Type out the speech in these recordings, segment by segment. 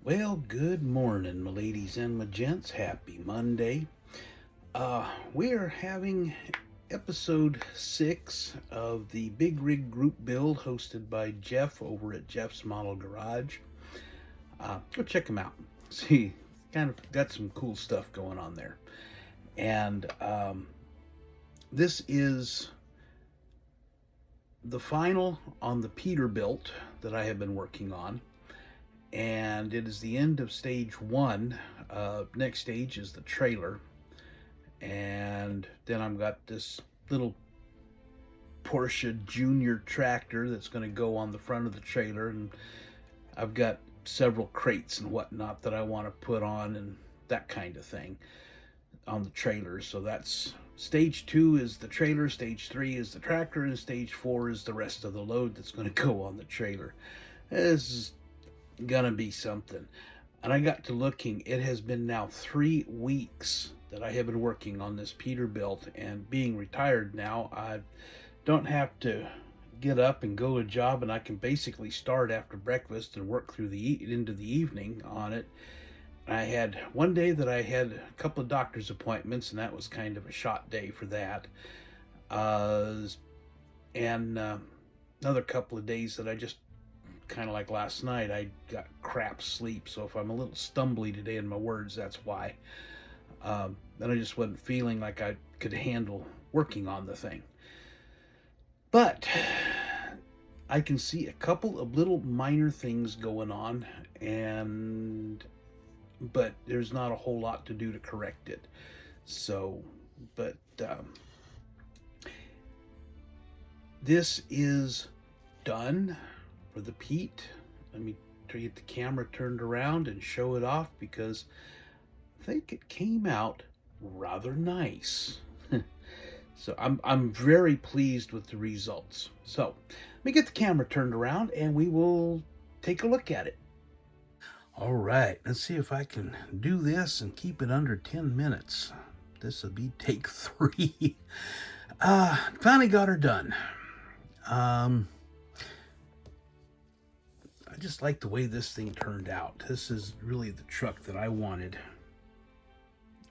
Well, good morning, my ladies and my gents. Happy Monday. We're having episode 6 of the Big Rig Group Build hosted by Jeff over at Jeff's Model Garage. Go check him out. See, kind of got some cool stuff going on there. And this is the final on the Peterbilt that I have been working on. And it is the end of stage 1. Next stage is the trailer. And then I've got this little Porsche Junior tractor that's going to go on the front of the trailer, and I've got several crates and whatnot that I want to put on and that kind of thing on the trailer. So that's stage 2 is the trailer, stage 3 is the tractor, and stage 4 is the rest of the load that's going to go on the trailer. This is gonna be something. And I got to looking, it has been now 3 weeks that I have been working on this Peterbilt, and being retired now, I don't have to get up and go to a job, and I can basically start after breakfast and work through into the evening on it. I had one day that I had a couple of doctor's appointments, and that was kind of a shot day for that. And another couple of days that I just kind of like last night, I got crap sleep, so if I'm a little stumbly today in my words, that's why. Then I just wasn't feeling like I could handle working on the thing. But I can see a couple of little minor things going on, but there's not a whole lot to do to correct it. So, but this is done for the Pete. Let me get the camera turned around and show it off, because I think it came out rather nice. So I'm very pleased with the results. So let me get the camera turned around and we will take a look at it. All right, let's see if I can do this and keep it under 10 minutes. This will be take 3. Finally got her done. I just like the way this thing turned out. This is really the truck that I wanted.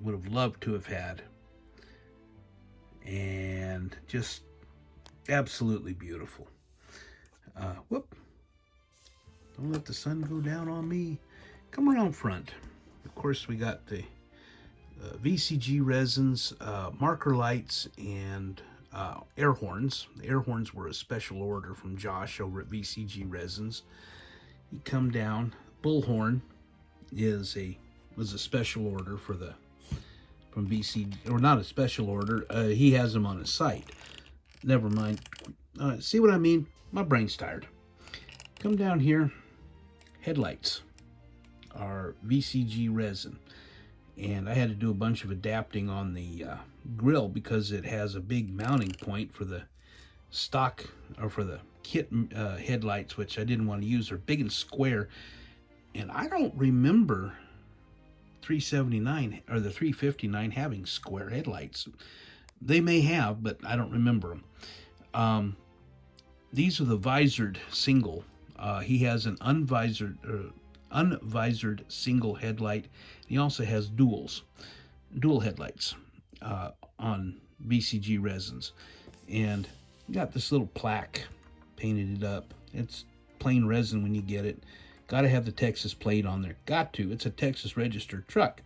Would have loved to have had. And just absolutely beautiful. Whoop. Don't let the sun go down on me. Come around front. Of course, we got the VCG resins, marker lights, and air horns. The air horns were a special order from Josh over at VCG Resins. You come down. Bullhorn was a special order from VCG, or not a special order. He has them on his site. Never mind. See what I mean? My brain's tired. Come down here. Headlights are VCG resin, and I had to do a bunch of adapting on the grill because it has a big mounting point for the stock, or for the kit headlights, which I didn't want to use. They're big and square, and I don't remember 379 or the 359 having square headlights. They may have, but I don't remember them. These are the visored single. He has an unvisored single headlight. He also has dual headlights on VCG resins, and got this little plaque, painted it up. It's plain resin when you get it. Got to have the Texas plate on there. Got to. It's a Texas registered truck.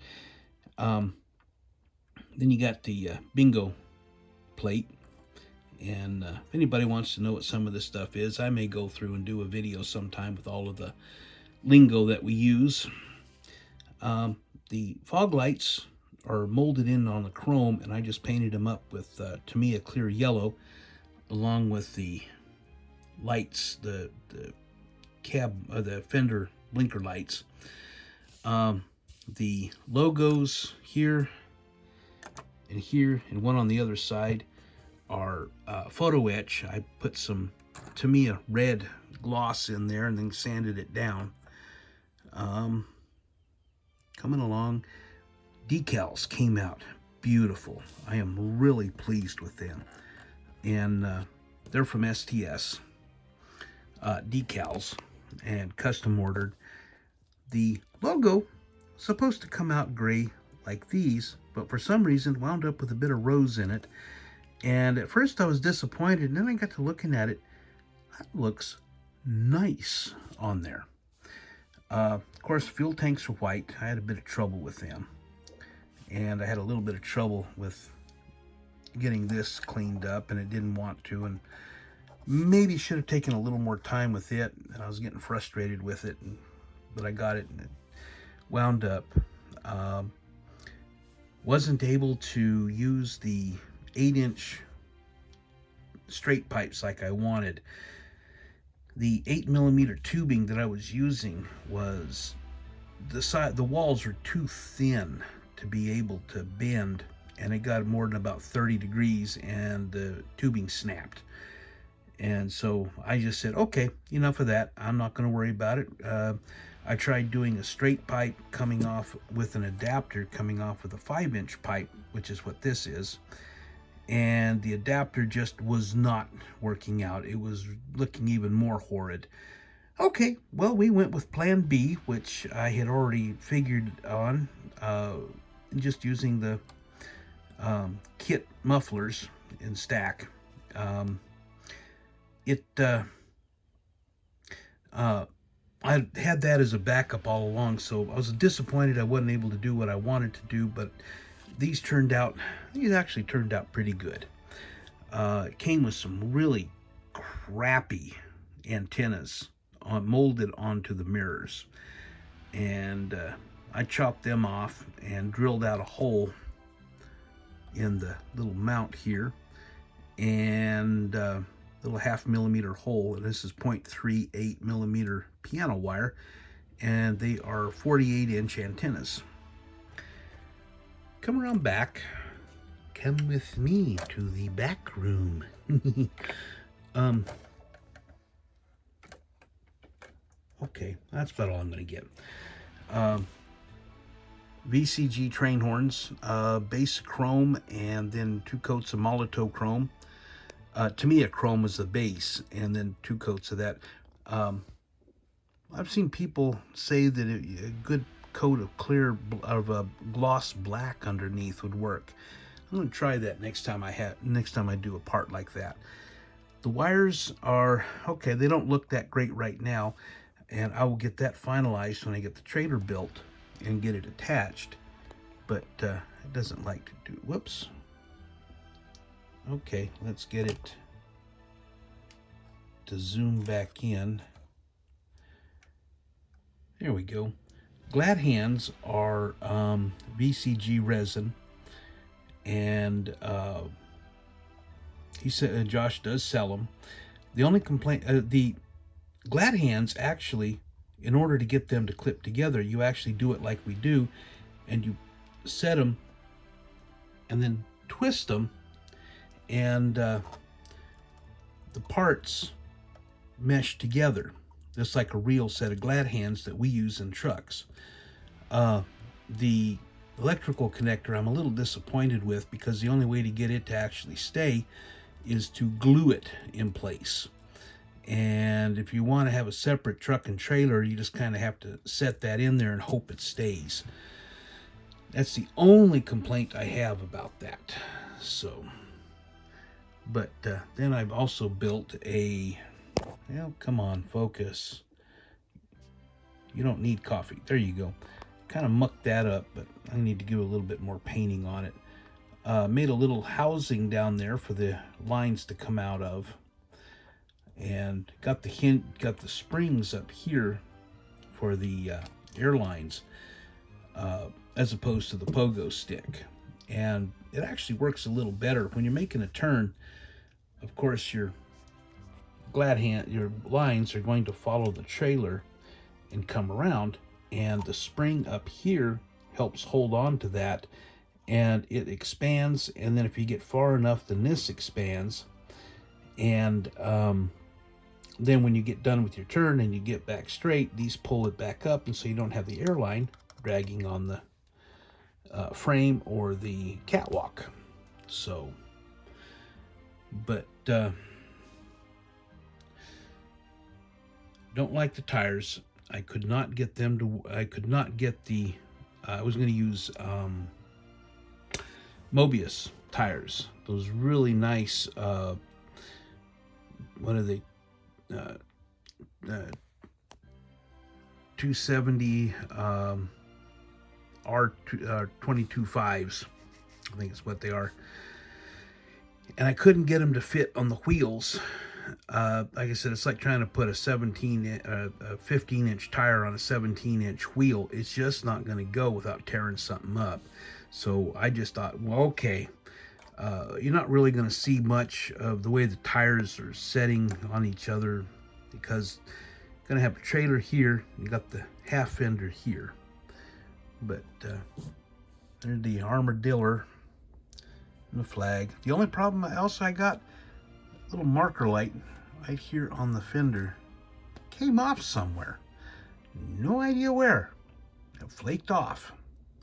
Then you got the bingo plate. And if anybody wants to know what some of this stuff is, I may go through and do a video sometime with all of the lingo that we use. The fog lights are molded in on the chrome, and I just painted them up with Tamiya clear yellow, along with the lights, the fender blinker lights. The logos here and one on the other side are photo etch. I put some Tamiya red gloss in there and then sanded it down. Coming along, decals came out beautiful. I am really pleased with them, and they're from STS decals and custom ordered. The logo is supposed to come out gray like these, but for some reason wound up with a bit of rose in it. And at first I was disappointed, and then I got to looking at it. That looks nice on there. Of course, fuel tanks are white. I had a bit of trouble with them. And I had a little bit of trouble with getting this cleaned up, and it didn't want to. And maybe should have taken a little more time with it. And I was getting frustrated with it, but I got it, and it wound up. Wasn't able to use the 8-inch straight pipes like I wanted. The 8mm tubing that I was using was the walls were too thin to be able to bend, and it got more than about 30 degrees and the tubing snapped. And so I just said, okay, enough of that. I'm not going to worry about it. I tried doing a straight pipe coming off with an adapter coming off with a 5-inch pipe, which is what this is. And the adapter just was not working out. It was looking even more horrid. Okay, well, we went with plan B, which I had already figured on, just using the kit mufflers in stack. I had that as a backup all along, so I was disappointed I wasn't able to do what I wanted to do, but these actually turned out pretty good. It came with some really crappy antennas molded onto the mirrors, and I chopped them off and drilled out a hole in the little mount here, and little 0.5mm hole, and this is 0.38mm piano wire, and they are 48-inch antennas. Come around back. Come with me to the back room. Okay, that's about all I'm going to get. VCG train horns, base chrome, and then 2 coats of Molotov chrome. To me, a chrome is the base, and then 2 coats of that. I've seen people say that a good coat of gloss black underneath would work. I'm going to try that next time I do a part like that. The wires are okay. They don't look that great right now, and I will get that finalized when I get the trailer built and get it attached. But it doesn't like to do. Whoops. Okay, let's get it to zoom back in. There we go. Glad hands are VCG resin, and he said Josh does sell them. The only complaint, the glad hands actually, in order to get them to clip together, you actually do it like we do, and you set them and then twist them, and the parts mesh together, just like a real set of glad hands that we use in trucks. The electrical connector I'm a little disappointed with, because the only way to get it to actually stay is to glue it in place. And if you want to have a separate truck and trailer, you just kind of have to set that in there and hope it stays. That's the only complaint I have about that. So, but then I've also built come on, focus. You don't need coffee. There you go. Kind of mucked that up, but I need to give a little bit more painting on it. Made a little housing down there for the lines to come out of, and got the springs up here for the airlines, as opposed to the pogo stick. And it actually works a little better when you're making a turn. Of course, your lines are going to follow the trailer and come around, and the spring up here helps hold on to that, and it expands. And then if you get far enough, then this expands, and then when you get done with your turn and you get back straight, these pull it back up, and so you don't have the airline dragging on the frame or the catwalk. So, but don't like the tires. I could not get them to, I could not get the, I was going to use Moebius tires. Those really nice, what are they? Uh, 270 R22.5s, I think is what they are. And I couldn't get them to fit on the wheels. Like I said, it's like trying to put a 15-inch tire on a 17-inch wheel. It's just not going to go without tearing something up. So I just thought, well, okay, you're not really going to see much of the way the tires are setting on each other, because you're going to have a trailer here, you got the half fender here. But there's the armadillo and the flag. The only problem I got, a little marker light right here on the fender came off somewhere. No idea where. It flaked off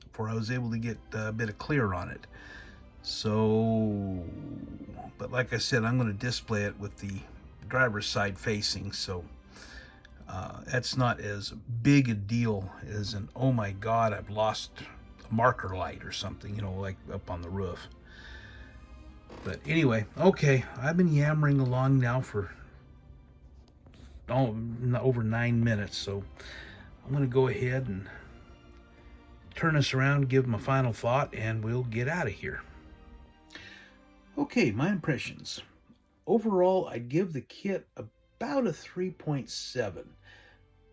before I was able to get a bit of clear on it. So, but like I said, I'm going to display it with the driver's side facing, so that's not as big a deal as an, oh my god, I've lost a marker light or something, you know, like up on the roof. But anyway, okay, I've been yammering along now for over 9 minutes, so I'm going to go ahead and turn this around, give them a final thought, and we'll get out of here. Okay, my impressions. Overall, I'd give the kit about a 3.7.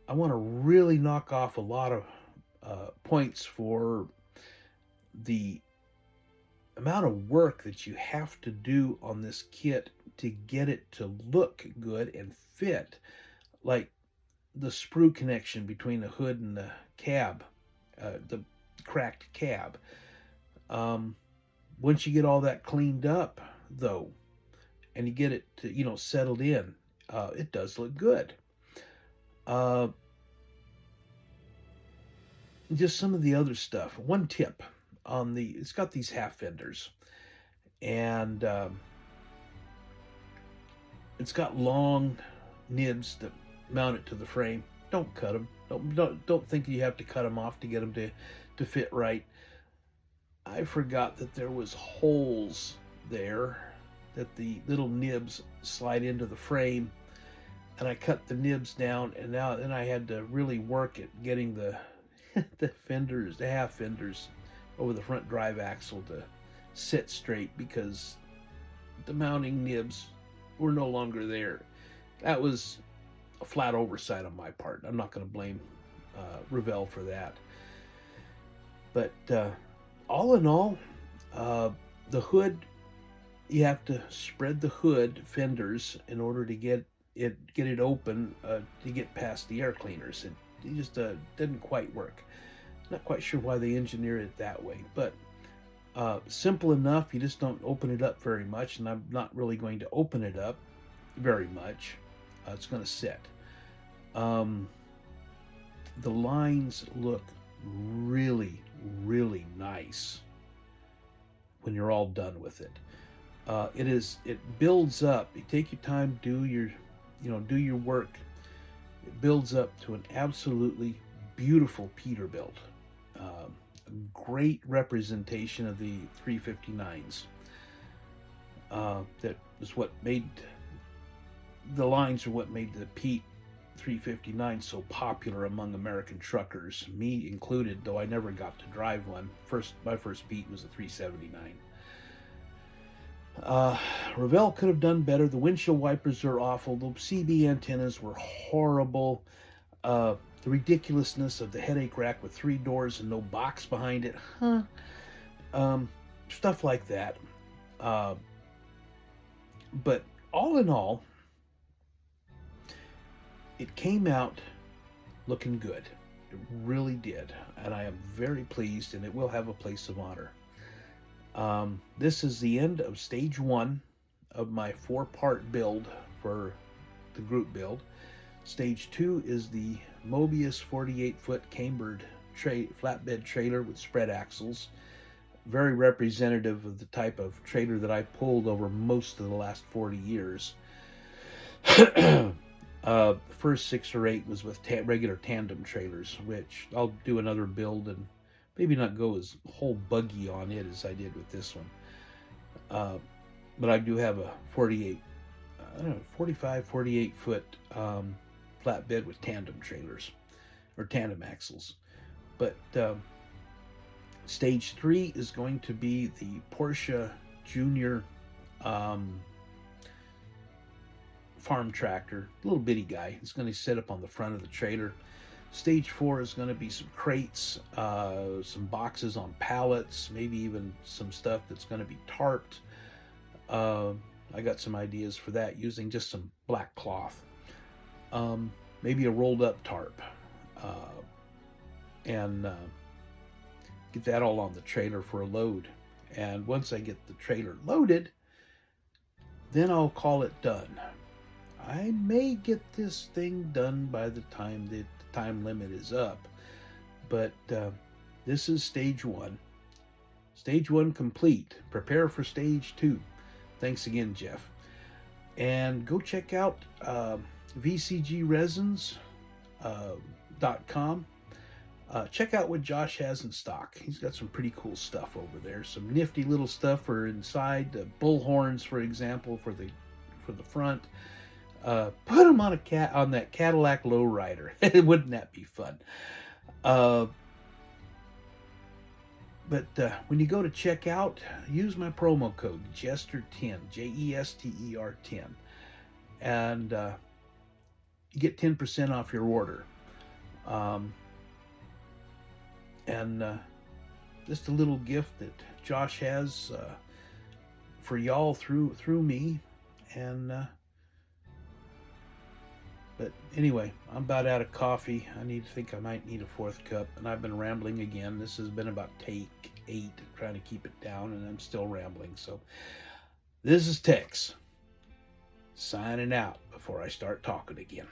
I want to really knock off a lot of points for the amount of work that you have to do on this kit to get it to look good and fit, like the sprue connection between the hood and the cab, the cracked cab. Once you get all that cleaned up, though, and you get it to, you know, settled in, it does look good. Just some of the other stuff. One tip on the, it's got these half fenders, and it's got long nibs that mount it to the frame. Don't cut them. Don't think you have to cut them off to get them to fit right. I forgot that there was holes there that the little nibs slide into the frame, and I cut the nibs down, and then I had to really work at getting the the fenders, the half fenders over the front drive axle to sit straight, because the mounting nibs were no longer there. That was a flat oversight on my part. I'm not going to blame Revell for that. But all in all, the hood, you have to spread the hood fenders in order to get it open to get past the air cleaners. It just didn't quite work. Not quite sure why they engineered it that way, but simple enough. You just don't open it up very much, and I'm not really going to open it up very much. It's going to sit. The lines look really, really nice when you're all done with it. It builds up. You take your time, do your work. It builds up to an absolutely beautiful Peterbilt. A great representation of the 359s. That is what made the lines are what made the Pete 359 so popular among American truckers, me included, though I never got to drive one. My first Pete was a 379. Revell could have done better. The windshield wipers are awful. The CB antennas were horrible. The ridiculousness of the headache rack with 3 doors and no box behind it. Stuff like that. But all in all, it came out looking good. It really did. And I am very pleased, and it will have a place of honor. This is the end of stage 1 of my 4-part build for the group build. Stage 2 is the Moebius 48-foot cambered flatbed trailer with spread axles. Very representative of the type of trailer that I pulled over most of the last 40 years. The first 6 or 8 was with regular tandem trailers, which I'll do another build and maybe not go as whole buggy on it as I did with this one. But I do have a 48, I don't know, 45, 48 foot flatbed with tandem trailers or tandem axles. But stage 3 is going to be the Porsche Junior farm tractor, little bitty guy. It's going to sit up on the front of the trailer. Stage 4 is going to be some crates, some boxes on pallets, maybe even some stuff that's going to be tarped. I got some ideas for that using just some black cloth. Maybe a rolled up tarp. And get that all on the trailer for a load. And once I get the trailer loaded, then I'll call it done. I may get this thing done by the time the time limit is up, but this is stage 1. Stage 1 complete. Prepare for stage 2. Thanks again, Jeff. And go check out vcgresins.com. Check out what Josh has in stock. He's got some pretty cool stuff over there. Some nifty little stuff for inside. Bull horns, for example, for the front. Put them on on that Cadillac lowrider. Wouldn't that be fun? But when you go to check out, use my promo code Jester10, Jester10, and you get 10% off your order. And just a little gift that Josh has for y'all through me. And but anyway, I'm about out of coffee. I think I might need a 4th cup, and I've been rambling again. This has been about take 8, trying to keep it down, and I'm still rambling. So this is Tex signing out before I start talking again.